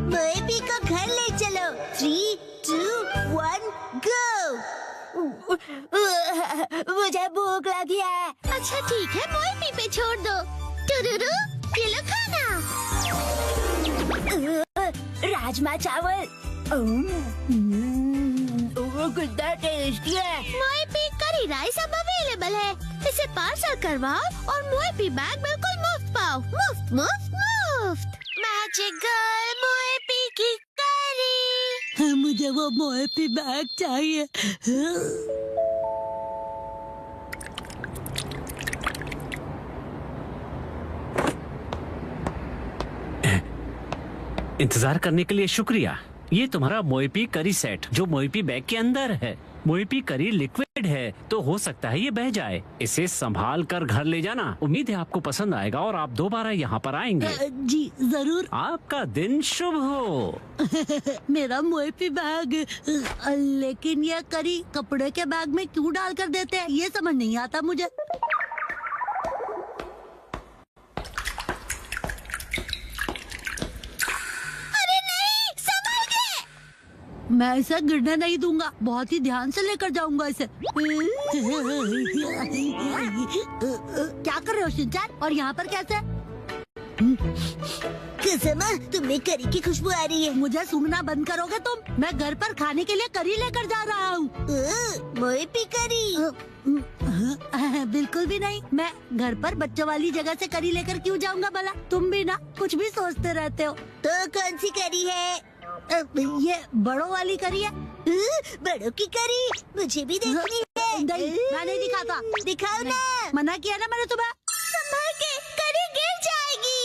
मोएपी को घर ले चलो। 3, 2, 1, गो। मुझे भूख लगी है। अच्छा ठीक है, मोएपी पे छोड़ दो। टुरुरु, ये लो खाना। राजमा चावल कितना टेस्टी है। मोएपी करी राइस अब अवेलेबल है। इसे पार्सल करवाओ और मोएपी बैग बिल्कुल मुफ्त पाओ। मुफ्त मुफ्त मुफ्त। मैजिक गर्ल मोएपी की करी। मुझे वो मोएपी बैग चाहिए। इंतजार करने के लिए शुक्रिया। ये तुम्हारा मोएपी करी सेट जो मोएपी बैग के अंदर है। मोएपी करी लिक्विड है तो हो सकता है ये बह जाए। इसे संभाल कर घर ले जाना। उम्मीद है आपको पसंद आएगा और आप दोबारा यहाँ पर आएंगे। जी जरूर। आपका दिन शुभ हो। मेरा मोएपी बैग। लेकिन ये करी कपड़े के बैग में क्यों डाल कर देते हैं, ये समझ नहीं आता मुझे। मैं इसे गिरने नहीं दूंगा, बहुत ही ध्यान से लेकर जाऊंगा इसे। क्या कर रहे हो शिनचैन, और यहाँ पर कैसे? कसमा, तुम्हें करी की खुशबू आ रही है। मुझे सूंघना बंद करोगे तुम? मैं घर पर खाने के लिए करी लेकर जा रहा हूँ। मोएपी करी? बिल्कुल भी नहीं। मैं घर पर बच्चों वाली जगह से करी लेकर क्यों जाऊंगा भला? तुम भी ना कुछ भी सोचते रहते हो। तो कौन सी करी है? ये बड़ों वाली करी है। बड़ों की करी मुझे भी देखनी है। नहीं, मैं नहीं दिखाता। दिखाओ ना। मना किया ना मैंने तुम्हें। संभाल के, करी गिर जाएगी।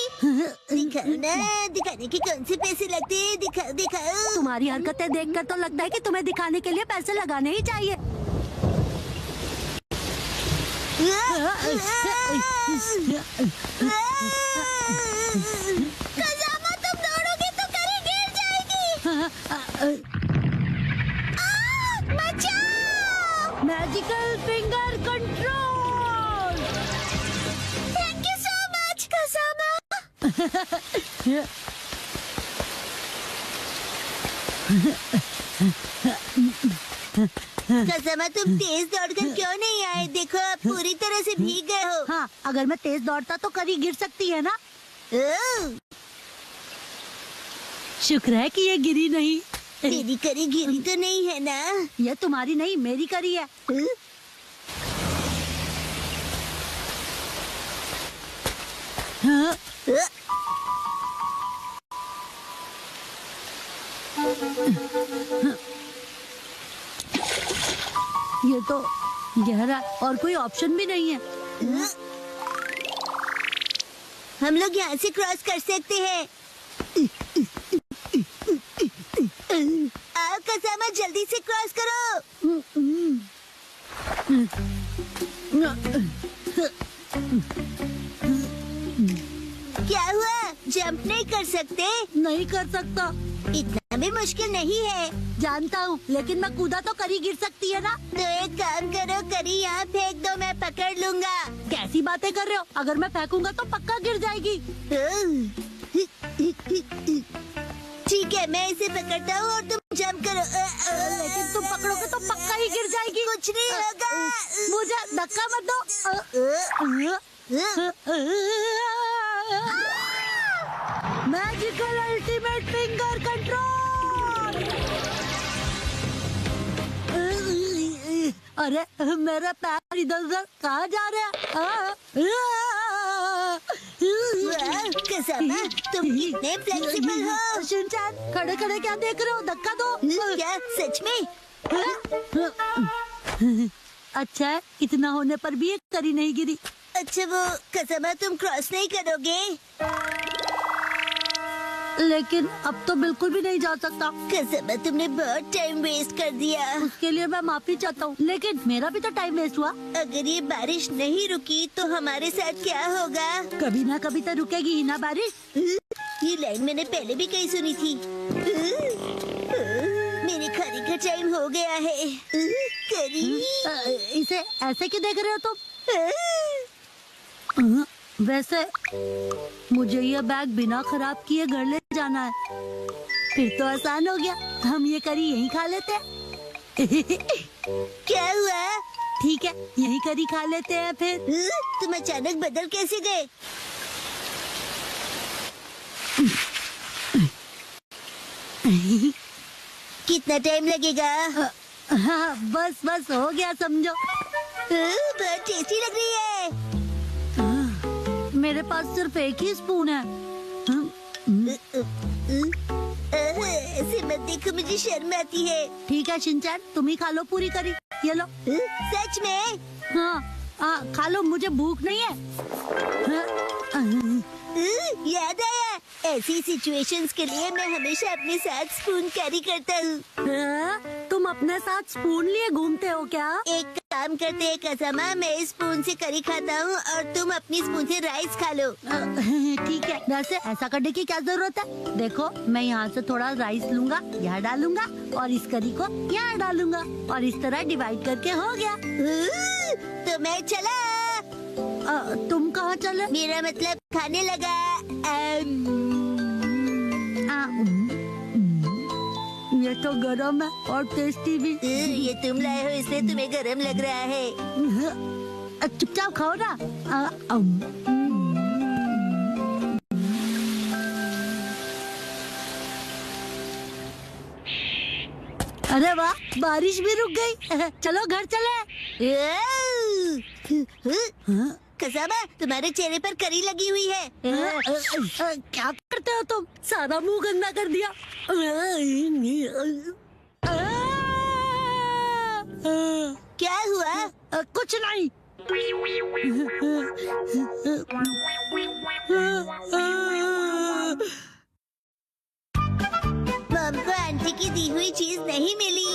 दिखाओ ना, दिखाने के कौन से पैसे लगते हैं? दिखाओ दिखाओ। तुम्हारी हरकतें देखकर तो लगता है कि तुम्हें दिखाने के लिए पैसे लगाने ही चाहिए। खजामा, तुम दौड़ोगे तो करी गिर जाएगी। बचाओ! Magical finger control. Thank you so much खजामा। कसमा, तुम तेज दौड़कर क्यों नहीं आए? देखो आप पूरी तरह से भीग गए हो। हाँ, अगर मैं तेज दौड़ता तो करी गिर सकती है ना। शुक्र है कि ये गिरी नहीं। तेरी करी गिरी तो नहीं है ना? ये तुम्हारी नहीं, मेरी करी है। हाँ? ये तो गहरा और कोई ऑप्शन भी नहीं है। हम लोग यहाँ से क्रॉस कर सकते हैं। आओ कसमा, जल्दी से क्रॉस करो। क्या हुआ? जंप नहीं कर सकते? नहीं कर सकता। इतना भी मुश्किल नहीं है। जानता हूँ, लेकिन मैं कूदा तो करी गिर सकती है ना। तो एक काम करो, करी यहाँ फेंक दो, मैं पकड़ लूंगा। कैसी बातें कर रहे हो? अगर मैं फेंकूंगा तो पक्का गिर जाएगी। ठीक है, मैं इसे पकड़ता हूँ और तुम जंप करो। लेकिन तुम पकड़ोगे तो पक्का ही गिर जाएगी। कुछ नहीं होगा। मुझे धक्का मत दो। Magical ultimate finger control. अरे मेरा पैर इधर उधर कहाँ जा रहा है? कसमा, तुम कितने फ्लेक्सिबल हो। शिनचैन, खड़े खड़े क्या देख रहे हो? धक्का दो। क्या सच में? अच्छा है, इतना होने पर भी एक करी नहीं गिरी। अच्छा वो कसमा, तुम क्रॉस नहीं करोगे? लेकिन अब तो बिल्कुल भी नहीं जा सकता। कसमा, तुमने बहुत टाइम वेस्ट कर दिया। उसके लिए मैं माफी चाहता हूँ, लेकिन मेरा भी तो टाइम वेस्ट हुआ। अगर ये बारिश नहीं रुकी तो हमारे साथ क्या होगा? कभी ना कभी तो रुकेगी ही ना बारिश। ये लाइन मैंने पहले भी कहीं सुनी थी। मेरे खाने का टाइम हो गया है। करी, इसे ऐसे क्यों देख रहे हो तुम? वैसे मुझे ये बैग बिना खराब किए घर ले जाना है। फिर तो आसान हो गया, हम ये करी यहीं खा लेते हैं। क्या हुआ? ठीक है, यहीं करी खा लेते हैं फिर। तुम अचानक बदल कैसे गए? कितना टाइम लगेगा? हाँ, बस बस हो गया समझो। बहुत टेस्टी लग रही है। मेरे पास सिर्फ एक ही स्पून है। ऐसे मत देखो, मुझे शर्म आती है। ठीक है शिनचैन, तुम ही खा लो पूरी करी। ये लो। सच में? हाँ, खा लो, मुझे भूख नहीं है। याद आया, ऐसी सिचुएशंस के लिए मैं हमेशा अपने साथ स्पून कैरी करता हूँ। तुम अपने साथ स्पून लिए घूमते हो क्या? एक काम करते हैं कसामा, मैं इस स्पून से करी खाता हूँ और तुम अपनी स्पून से राइस खा लो। ठीक है, वैसे ऐसा करने की क्या जरूरत है? देखो, मैं यहाँ से थोड़ा राइस लूंगा, यहाँ डालूंगा और इस करी को यहाँ डालूंगा और इस तरह डिवाइड करके हो गया। तो मैं चला। तुम कहाँ चले? मेरा मतलब खाने लगा। ये तो गरम है और टेस्टी भी। ये तुम लाए हो इसलिए तुम्हें गरम लग रहा है। चुपचाप खाओ ना। अरे वाह, बारिश भी रुक गई। चलो घर चले। कसाबा, तुम्हारे चेहरे पर करी लगी हुई है। क्या करते हो तुम? सारा मुंह गंदा कर दिया। क्या हुआ? कुछ नहीं। मम को आंटी की दी हुई चीज नहीं मिली।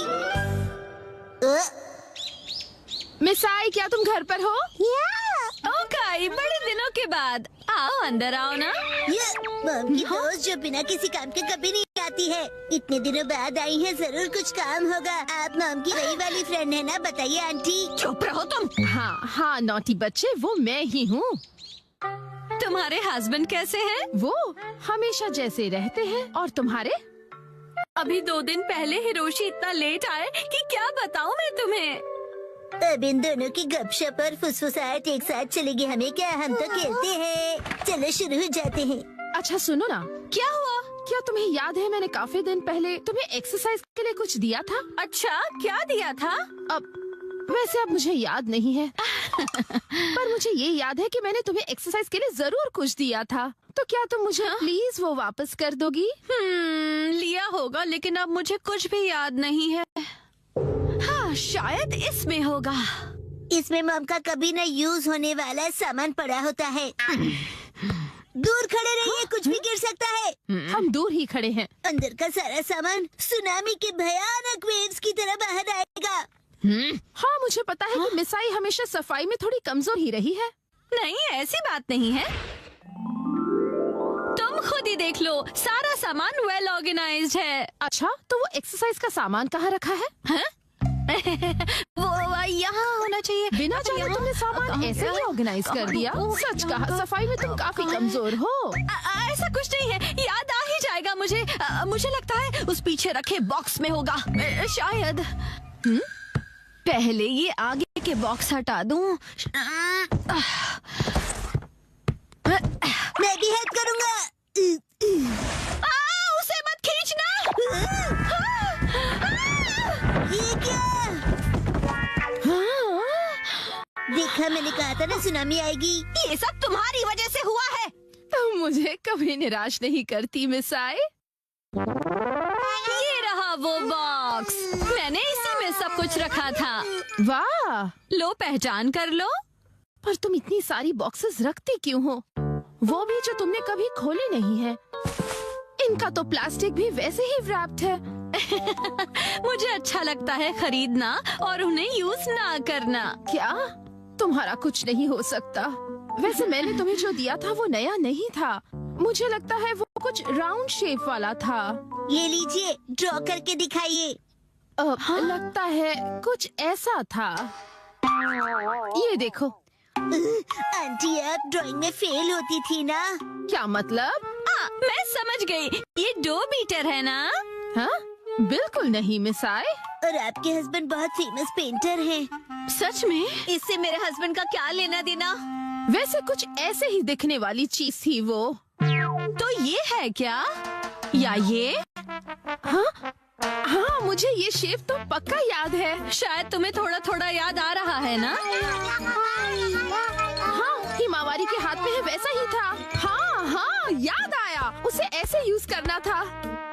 मिसाई, क्या तुम घर पर हो? ओके, बड़े दिनों के बाद। आओ अंदर आओ ना। ये मम की दोस्त जो बिना किसी काम के कभी नहीं आती है, इतने दिनों बाद आई है, जरूर कुछ काम होगा। आप मम की वही वाली फ्रेंड है ना? बताइए आंटी। चुप रहो तुम। हाँ नौटी बच्चे, वो मैं ही हूँ। तुम्हारे हस्बैंड कैसे हैं? वो हमेशा जैसे रहते हैं। और तुम्हारे? अभी 2 दिन पहले हिरोशी इतना लेट आए कि क्या बताऊँ मैं तुम्हें। अब इन दोनों की गपशप और फुसफुसाहट एक साथ चलेगी, हमें क्या, हम तो खेलते हैं। चलो शुरू हो जाते हैं। अच्छा सुनो ना, क्या हुआ? क्या तुम्हें याद है मैंने काफी दिन पहले तुम्हें एक्सरसाइज के लिए कुछ दिया था? अच्छा, क्या दिया था? वैसे अब मुझे याद नहीं है। पर मुझे ये याद है कि मैंने तुम्हें एक्सरसाइज के लिए जरूर कुछ दिया था। तो क्या तुम मुझे प्लीज वो वापस कर दोगी? लिया होगा, लेकिन अब मुझे कुछ भी याद नहीं है। हाँ, शायद इसमें होगा। इसमें मम का कभी न यूज होने वाला सामान पड़ा होता है। दूर खड़े रहिए, कुछ भी गिर सकता है। हम दूर ही खड़े हैं। अंदर का सारा सामान सुनामी के भयानक वेव्स की तरह बाहर आएगा। हाँ, मुझे पता है कि मिसाई हमेशा सफाई में थोड़ी कमजोर ही रही है। नहीं, ऐसी बात नहीं है। तुम खुद ही देख लो, सारा सामान वेल ऑर्गेनाइज्ड है। अच्छा, तो वो एक्सरसाइज का सामान कहाँ रखा है? वो यहाँ होना चाहिए। बिना जाने तुमने सामान ऐसे ही ऑर्गेनाइज कर दिया। सच कहा, सफाई में तुम काफी कमजोर हो। ऐसा कुछ नहीं है, याद आ ही जाएगा मुझे। मुझे लगता है उस पीछे रखे बॉक्स में होगा, शायद। पहले ये आगे के बॉक्स हटा दूं। मैं भी हेल्प करूँगा। उसे मत खींचना। ये क्या? देखा, मैंने कहा था ना सुनामी आएगी। ये सब तुम्हारी वजह से हुआ है। तुम मुझे कभी निराश नहीं करती मिसाई। ये रहा वो बॉक्स, मैंने इसी में सब कुछ रखा था। वाह, लो पहचान कर लो। पर तुम इतनी सारी बॉक्सेस रखती क्यों हो? वो भी जो तुमने कभी खोले नहीं है। इनका तो प्लास्टिक भी वैसे ही रैप्ड है। मुझे अच्छा लगता है खरीदना और उन्हें यूज ना करना। क्या? तुम्हारा कुछ नहीं हो सकता। वैसे मैंने तुम्हें जो दिया था वो नया नहीं था। मुझे लगता है वो कुछ राउंड शेप वाला था। ये लीजिए, ड्रॉ करके दिखाइए। लगता है कुछ ऐसा था। ये देखो, आंटी आप ड्राइंग में फेल होती थी ना। क्या मतलब? मैं समझ गई, ये 2 मीटर है ना? हाँ? बिल्कुल नहीं मिस आए। और आपके हस्बैंड बहुत फेमस पेंटर हैं। सच में? इससे मेरे हस्बैंड का क्या लेना देना? वैसे कुछ ऐसे ही दिखने वाली चीज थी वो। तो ये है क्या? या ये? हाँ, मुझे ये शेप तो पक्का याद है। शायद तुम्हें थोड़ा थोड़ा याद आ रहा है ना? हाँ, हिमावारी के हाथ में है वैसा ही था। हाँ, याद आया। उसे ऐसे यूज करना था।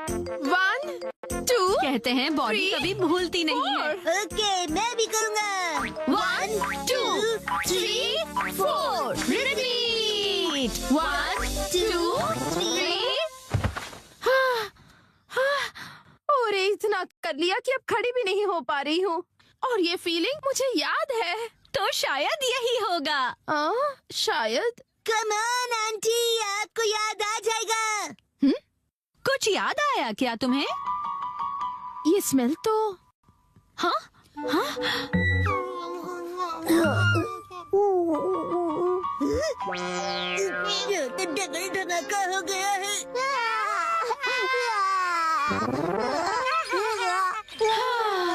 1 2 कहते हैं बॉडी 3 कभी भूलती नहीं है। ओके मैं भी करूँगा। 1 2 3 4 रिपीट। 1 2 3। और इतना कर लिया कि अब खड़ी भी नहीं हो पा रही हूँ। और ये फीलिंग मुझे याद है। तो शायद यही होगा। शायद। कम ऑन आंटी, आपको याद आ जाएगा। कुछ याद आया क्या तुम्हें? ये स्मेल तो। हाँ? ये तो डबल धमाका हो गया है।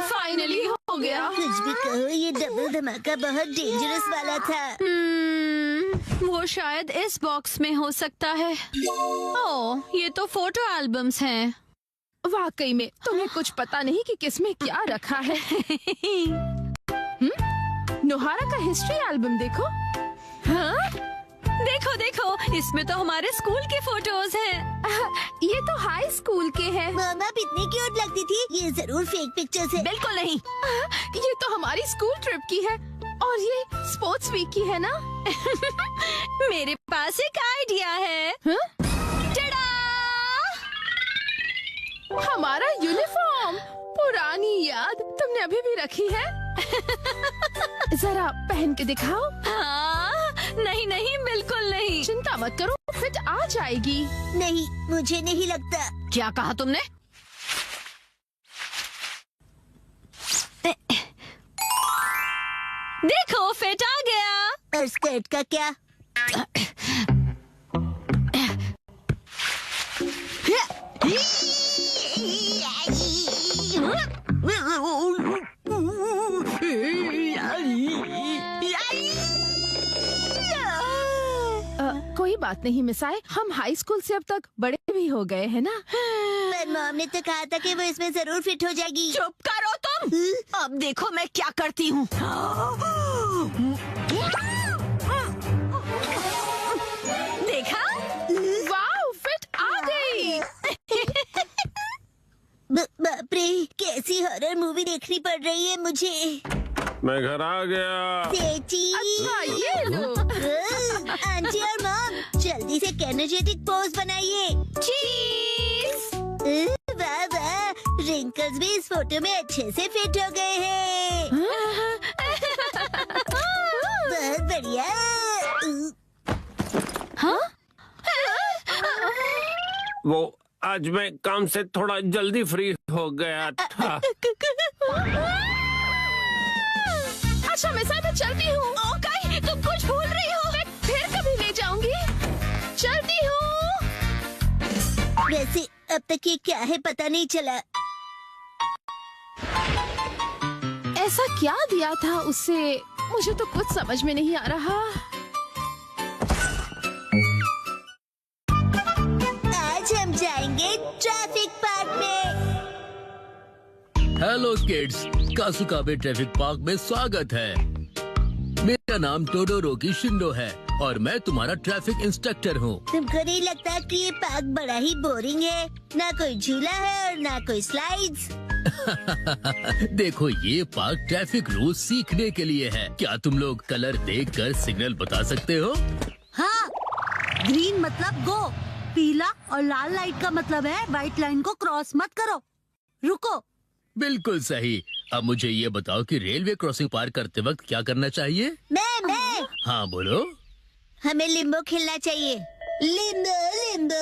फाइनली हो गया। कुछ भी कहो, ये डबल धमाका बहुत डेंजरस वाला था। वो शायद इस बॉक्स में हो सकता है। ओह, ये तो फोटो एल्बम्स हैं। वाकई में तुम्हें कुछ पता नहीं कि किसमें क्या रखा है। नोहारा का हिस्ट्री एल्बम देखो। हाँ? देखो देखो, इसमें तो हमारे स्कूल के फोटोज हैं। ये तो हाई स्कूल के हैं। मामा आप इतनी क्यूट लगती थी। ये जरूर फेक पिक्चर्स है। बिल्कुल नहीं। ये तो हमारी स्कूल ट्रिप की है। और ये स्पोर्ट्स वीक की है ना? मेरे पास एक आइडिया है। टडा! हमारा यूनिफॉर्म। पुरानी याद तुमने अभी भी रखी है? जरा पहन के दिखाओ। नहीं नहीं, बिल्कुल नहीं। चिंता मत करो, फिट आ जाएगी। नहीं, मुझे नहीं लगता। क्या कहा तुमने? देखो, फिट आ गया। और स्कर्ट का क्या? कोई बात नहीं मिसाए, हम हाई स्कूल से अब तक बड़े भी हो गए हैं ना। पर मॉम ने तो कहा था कि वो इसमें जरूर फिट हो जाएगी। चुप करो तुम। अब देखो मैं क्या करती हूँ। देखा? वाह, फिट आ गई। बाप रे, कैसी हॉरर मूवी देखनी पड़ रही है मुझे। मैं घर आ गया। सेठी। अच्छा, ये लो। आंटी और मॉम जल्दी से एनर्जेटिक पोज बनाइए। चीज। वाह वाह, रिंकल्स भी इस फोटो में अच्छे से फिट हो गए हैं। बहुत बढ़िया। वो आज मैं काम से थोड़ा जल्दी फ्री हो गया था। अच्छा मिसाए, मैं चलती हूँ। ओके, तुम कुछ भूल रही हो। मैं फिर कभी ले जाऊंगी। चलती हूँ। वैसे अब तक ये क्या है पता नहीं चला। ऐसा क्या दिया था उसे, मुझे तो कुछ समझ में नहीं आ रहा। आज हम जाएंगे ट्रैफिक पार्क में। हेलो किड्स, कासुकाबे ट्रैफिक पार्क में स्वागत है। मेरा नाम टोडोरोकी शिंडो है और मैं तुम्हारा ट्रैफिक इंस्ट्रक्टर हूँ। तुमको नहीं लगता कि ये पार्क बड़ा ही बोरिंग है? ना कोई झूला है और ना कोई स्लाइड्स। देखो, ये पार्क ट्रैफिक रूल सीखने के लिए है। क्या तुम लोग कलर देखकर सिग्नल बता सकते हो? हाँ, ग्रीन मतलब गो, पीला और लाल लाइट का मतलब है व्हाइट लाइन को क्रॉस मत करो, रुको। बिल्कुल सही। अब मुझे ये बताओ कि रेलवे क्रॉसिंग पार करते वक्त क्या करना चाहिए? मैं हाँ बोलो। हमें लिम्बो खेलना चाहिए। Limbo Limbo.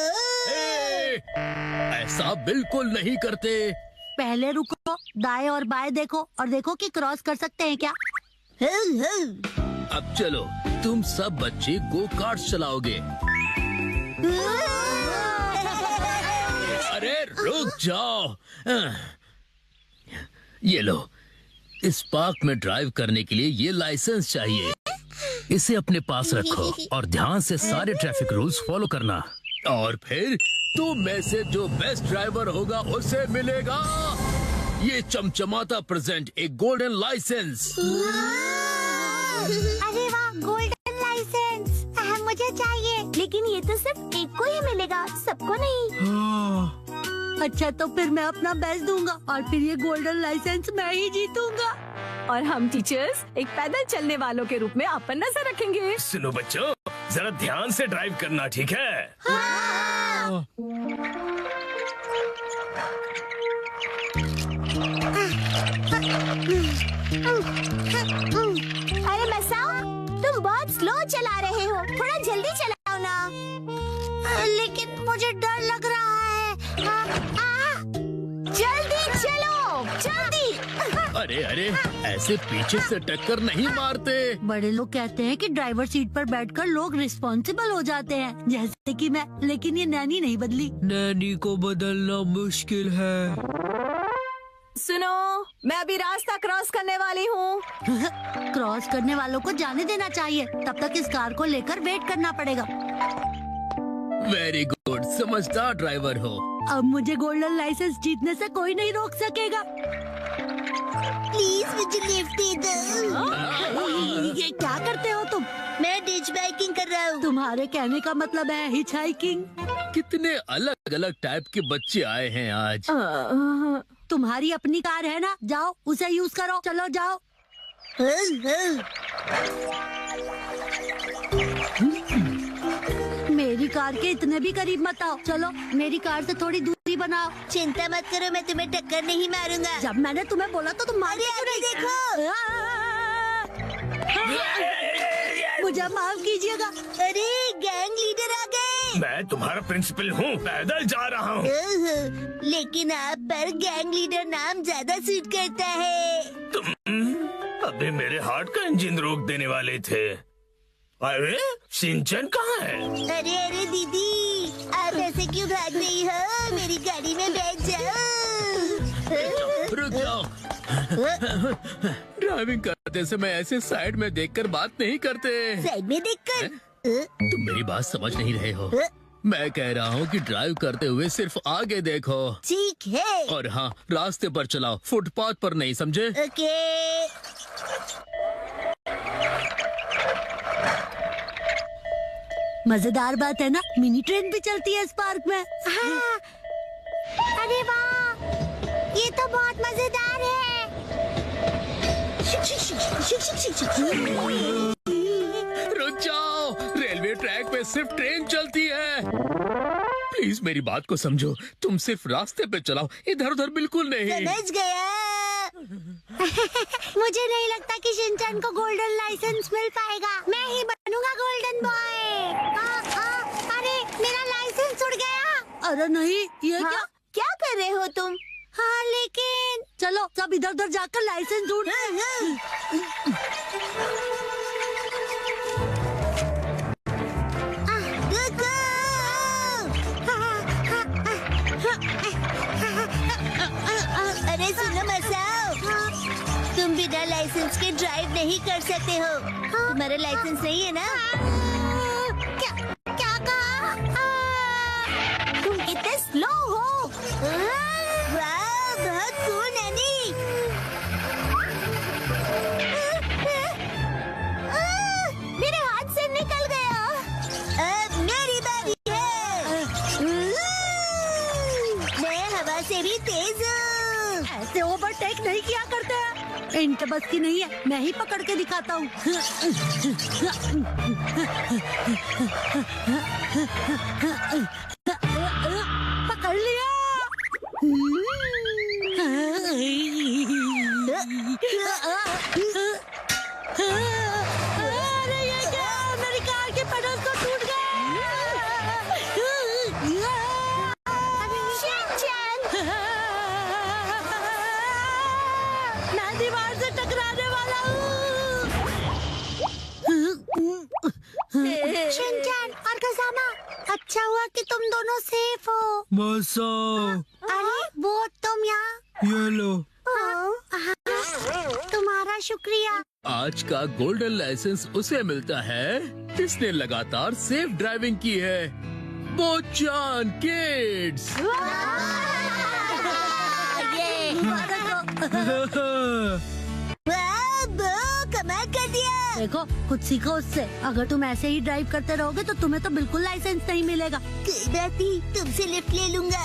ऐसा बिल्कुल नहीं करते। पहले रुको, दाएं और बाएं देखो और देखो कि क्रॉस कर सकते हैं क्या। अब चलो, तुम सब बच्चे गो कार्ट चलाओगे। अरे रुक जाओ। ये लो, इस पार्क में ड्राइव करने के लिए ये लाइसेंस चाहिए। इसे अपने पास रखो और ध्यान से सारे ट्रैफिक रूल्स फॉलो करना। और फिर तुम में से जो बेस्ट ड्राइवर होगा उसे मिलेगा ये चमचमाता प्रेजेंट, एक गोल्डन लाइसेंस। अरे वाह, गोल्डन लाइसेंस मुझे चाहिए। लेकिन ये तो सिर्फ एक को ही मिलेगा, सबको नहीं। अच्छा, तो फिर मैं अपना बेस्ट दूंगा और फिर ये गोल्डन लाइसेंस मैं ही जीतूंगा। और हम टीचर्स एक पैदल चलने वालों के रूप में आप पर नजर रखेंगे। सुनो बच्चों, जरा ध्यान से ड्राइव करना, ठीक है? अरे मसाओ, तुम बहुत स्लो चला रहे हो, थोड़ा जल्दी चलाओ ना। लेकिन मुझे डर लग रहा है। जल्दी चलो, जल्दी। अरे अरे, ऐसे पीछे से टक्कर नहीं मारते। बड़े लोग कहते हैं कि ड्राइवर सीट पर बैठकर लोग रिस्पॉन्सिबल हो जाते हैं, जैसे कि मैं। लेकिन ये नैनी नहीं बदली। नैनी को बदलना मुश्किल है। सुनो, मैं अभी रास्ता क्रॉस करने वाली हूँ। क्रॉस करने वालों को जाने देना चाहिए, तब तक इस कार को लेकर वेट करना पड़ेगा। वेरी गुड, समझदार ड्राइवर हो। अब मुझे गोल्डन लाइसेंस जीतने से कोई नहीं रोक सकेगा। प्लीज मुझे लिफ्ट दे दो। ये क्या करते हो तुम? मैं डिच बाइकिंग कर रहा हूँ। तुम्हारे कहने का मतलब है हिच हाइकिंग। कितने अलग अलग टाइप के बच्चे आए हैं आज। तुम्हारी अपनी कार है ना, जाओ उसे यूज करो। चलो जाओ। मेरी कार के इतने भी करीब मत आओ। चलो मेरी कार से थोड़ी दूरी बनाओ। चिंता मत करो, मैं तुम्हें टक्कर नहीं मारूंगा। जब मैंने तुम्हें बोला तो तुम मारे क्यों नहीं? देखो। मुझे माफ कीजिएगा। अरे गैंग लीडर आ गए। मैं तुम्हारा प्रिंसिपल हूँ, पैदल जा रहा हूँ। लेकिन आप पर गैंग लीडर नाम ज्यादा सूट करता है। तुम अभी मेरे हार्ट का इंजन रोक देने वाले थे। अरे सिंचन कहाँ है? अरे अरे दीदी, आप ऐसे क्यों भाग रही हो? मेरी गाड़ी में बैठ जाओ। रुक जाओ। ड्राइविंग करते समय ऐसे साइड में देखकर बात नहीं करते। साइड में देखकर? तुम मेरी बात समझ नहीं रहे हो। मैं कह रहा हूँ कि ड्राइव करते हुए सिर्फ आगे देखो। ठीक है। और हाँ, रास्ते पर चलाओ, फुटपाथ पर नहीं, समझे? ओके। मजेदार बात है ना, मिनी ट्रेन भी चलती है इस पार्क में। हाँ। अरे वाह, ये तो बहुत मजेदार है। रुक जाओ, रेलवे ट्रैक पे सिर्फ ट्रेन चलती है। प्लीज मेरी बात को समझो, तुम सिर्फ रास्ते पे चलाओ, इधर उधर बिल्कुल नहीं। समझ गया। मुझे नहीं लगता कि शिनचैन को गोल्डन लाइसेंस मिल पाएगा। मैं ही बनूंगा गोल्डन बॉय। अरे मेरा लाइसेंस उड़ गया। अरे नहीं, ये हाँ? क्या? क्या कर रहे हो तुम? हाँ लेकिन चलो सब इधर उधर जाकर लाइसेंस ढूंढ। अरे सुनो मसाओ, तुम बिना लाइसेंस के ड्राइव नहीं कर सकते हो। तुम्हारा लाइसेंस नहीं है ना? क्या कहा? तुम इतने स्लो हो। वाह, बहुत कूल नैनी। मेरे हाथ से निकल गया। अब मेरी बारी है। मैं हवा से भी तेज हूँ। ऐसे ओवरटेक नहीं किया करते हैं। इनके बस की नहीं है, मैं ही पकड़ के दिखाता हूँ। पकड़ लिया। अरे ये क्या? मेरी कार के पेडल्स तो टूट गए। मैं दीवार से टकराने वाला हूँ। कि तुम दोनों सेफ हो। मसा, अरे वो तुम यहाँ। ये लो। तुम्हारा शुक्रिया। आज का गोल्डन लाइसेंस उसे मिलता है जिसने लगातार सेफ ड्राइविंग की है। बोचान किड्स। कमाल कर दिया। देखो कुछ सीखो उससे। अगर तुम ऐसे ही ड्राइव करते रहोगे तो तुम्हें तो बिल्कुल लाइसेंस नहीं मिलेगा। कोई बात नहीं, तुमसे लिफ्ट ले लूंगा।